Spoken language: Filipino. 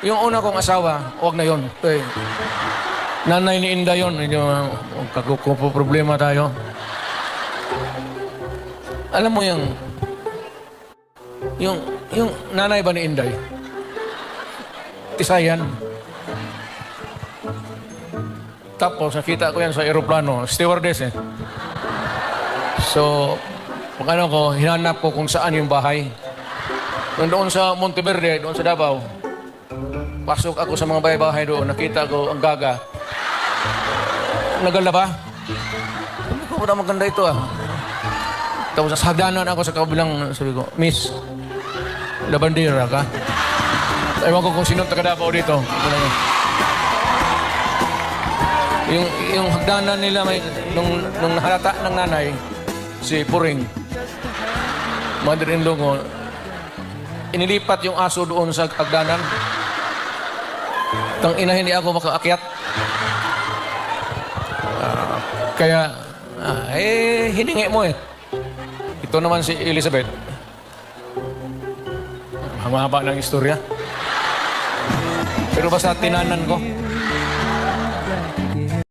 Yung una kong asawa, huwag na yun. Nanay ni Inday yun. Problema tayo. Alam mo yung nanay ba ni Inday? Tisayan. Tapos nakita ko yan sa aeroplano, stewardess eh. So, pag ano ko, hinanap ko kung saan yung bahay. Doon sa Monteverde, doon sa Davao. Pasok ako sa mga bahay-bahay doon, nakita ko ang gaga. Nagala ba? Sabi ko, wala maganda ito ah. Tapos sa hagdanan ako sa kabilang, sabi ko, Miss, labandera ka? Ewan ko kung sino taga-Davao dito. Yung hagdanan nila, nung nahalata ng nanay, si Puring, mother-in-law ko, inilipat yung aso doon sa hagdanan. Tang ina, hindi ako makaakyat. Hiningi mo eh. Ito naman si Elizabeth. Haba ng istorya. Pero basta tinanan ko.